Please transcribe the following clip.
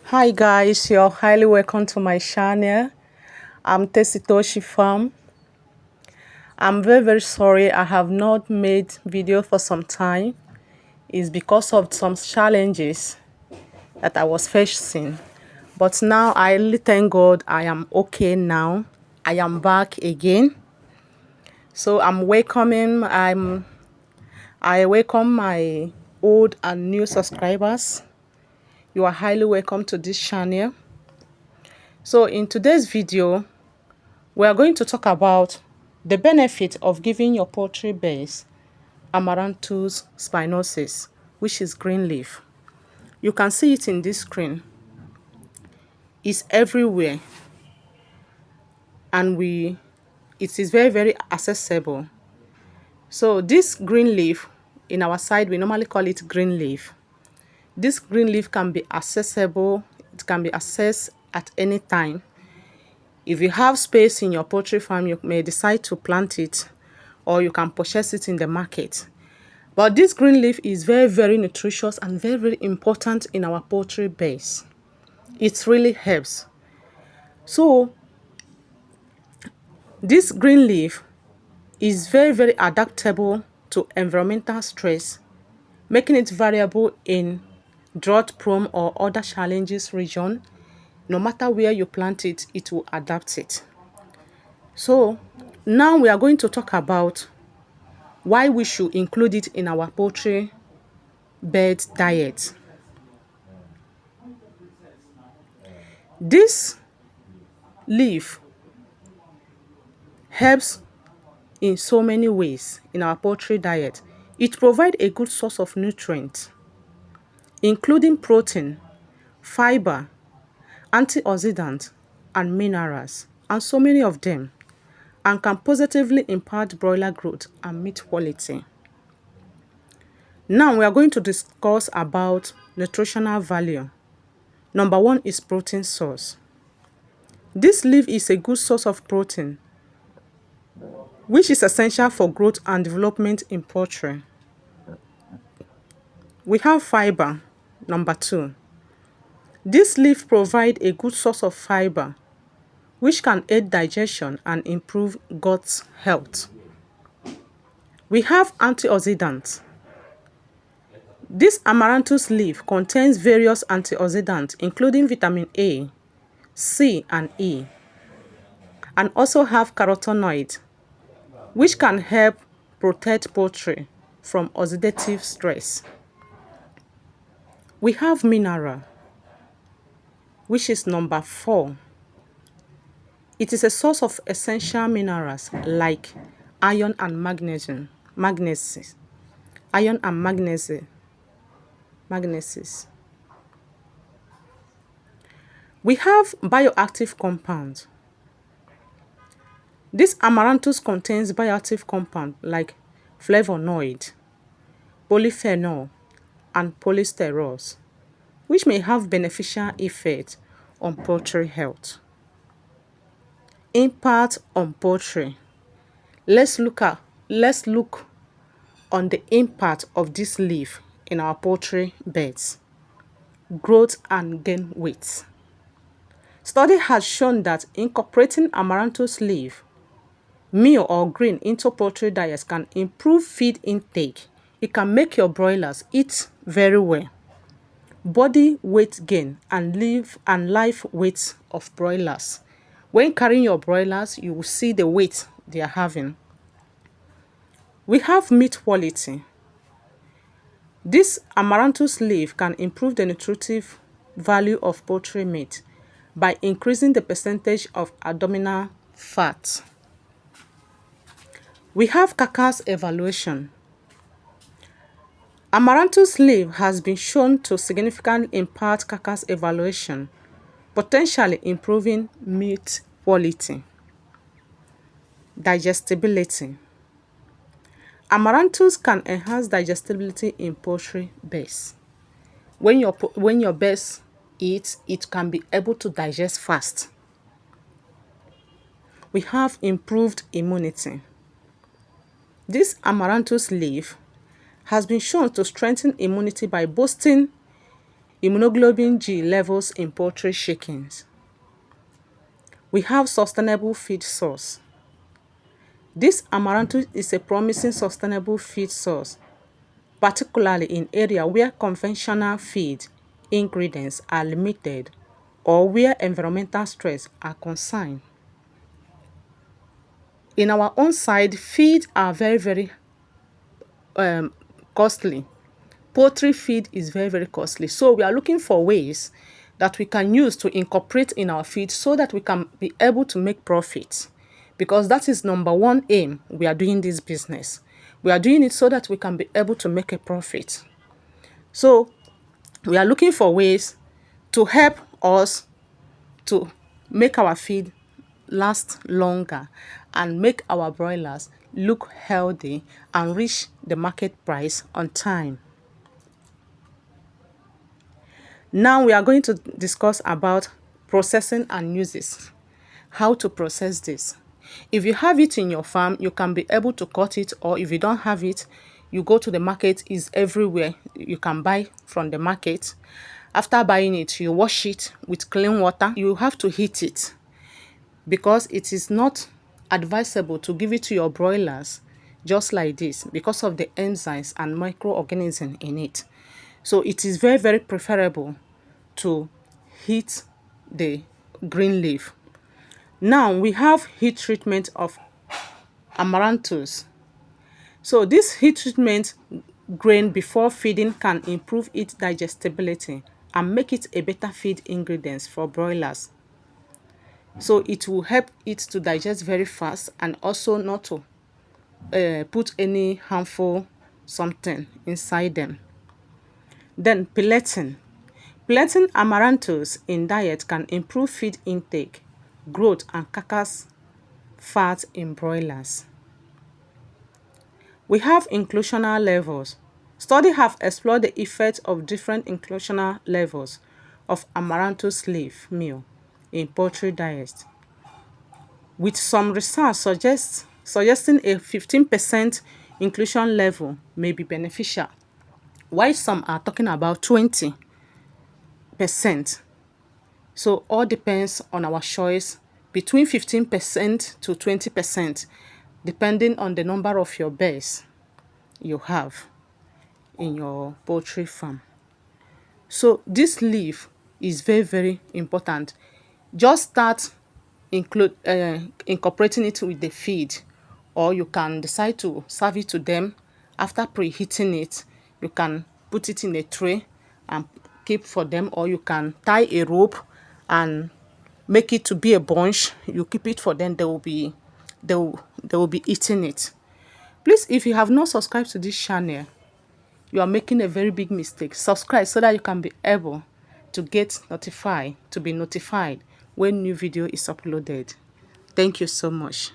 Hi guys, you're highly welcome to my channel. I'm Tesitoshi Farm. I'm very sorry I have not made video for some time. It's because of some challenges that I was facing. But now I really thank God I am okay now. I am back again. So I welcome my old and new subscribers. You are highly welcome to this channel. So in today's video, we are going to talk about the benefit of giving your poultry base Amaranthus spinosus, which is green leaf. You can see it in this screen. It's everywhere, and it is very accessible. So this green leaf, in our side we normally call it green leaf. This green leaf can be accessible. It can be accessed at any time. If you have space in your poultry farm, you may decide to plant it, or you can purchase it in the market. But this green leaf is very nutritious and very important in our poultry base. It really helps. So this green leaf is very adaptable to environmental stress, making it variable in drought-prone or other challenges region. No matter where you plant it, it will adapt it. So now we are going to talk about why we should include it in our poultry bed diet. This leaf helps in so many ways in our poultry diet. It provides a good source of nutrients, including protein, fiber, antioxidants, and minerals, and so many of them, and can positively impact broiler growth and meat quality. Now we are going to discuss about nutritional value. Number one is protein source. This leaf is a good source of protein, which is essential for growth and development in poultry. We have fiber. Number two, this leaf provides a good source of fiber, which can aid digestion and improve gut health. We have antioxidants. This amaranthus leaf contains various antioxidants, including vitamin A, C, and E, and also have carotenoids, which can help protect poultry from oxidative stress. We have mineral, which is number 4. It is a source of essential minerals like iron and magnesium, iron and magnesium. We have bioactive compounds. This amaranthus contains bioactive compounds like flavonoid, polyphenol, and polysterols, which may have beneficial effects on poultry health. Impact on poultry. Let's look on the impact of this leaf in our poultry beds. Growth and gain weight. Study has shown that incorporating amaranthus leaf, meal or green into poultry diets can improve feed intake. It can make your broilers eat very well. Body weight gain and live weight of broilers. When carrying your broilers, you will see the weight they are having. We have meat quality. This amaranthus leaf can improve the nutritive value of poultry meat by increasing the percentage of abdominal fat. We have carcass evaluation. Amaranthus leaf has been shown to significantly impact carcass evaluation, potentially improving meat quality. Digestibility. Amaranthus can enhance digestibility in poultry base. When your base eats, it can be able to digest fast. We have improved immunity. This amaranthus leaf has been shown to strengthen immunity by boosting immunoglobulin G levels in poultry chickens. We have sustainable feed source. This amaranthus is a promising sustainable feed source, particularly in areas where conventional feed ingredients are limited or where environmental stress are concerned. In our own side, feed are very costly. Poultry feed is very costly. So we are looking for ways that we can use to incorporate in our feed so that we can be able to make profit. Because that is number one aim we are doing this business. We are doing it so that we can be able to make a profit. So we are looking for ways to help us to make our feed last longer and make our broilers look healthy and reach the market price on time. Now we are going to discuss about processing and uses. How to process this. If you have it in your farm, you can be able to cut it, or if you don't have it, you go to the market, is everywhere. You can buy from the market. After buying it, you wash it with clean water. You have to heat it because it is not advisable to give it to your broilers just like this because of the enzymes and microorganisms in it. So it is very preferable to heat the green leaf. Now we have heat treatment of amaranthus. So this heat treatment grain before feeding can improve its digestibility and make it a better feed ingredient for broilers. So it will help it to digest very fast and also not to put any harmful something inside them. Then pelleting. Pelleting amaranthus in diet can improve feed intake, growth and carcass fat in broilers. We have inclusional levels. Studies have explored the effect of different inclusional levels of amaranthus leaf meal in poultry diet, with some research suggesting a 15% inclusion level may be beneficial, while some are talking about 20%. So all depends on our choice between 15% to 20%, depending on the number of your birds you have in your poultry farm. So this leaf is very important. Just start incorporating it with the feed, or you can decide to serve it to them after preheating it. You can put it in a tray and keep for them, or you can tie a rope and make it to be a bunch. You keep it for them. They will be eating it. Please, if you have not subscribed to this channel, you are making a very big mistake. Subscribe so that you can be able to be notified when new video is uploaded. Thank you so much.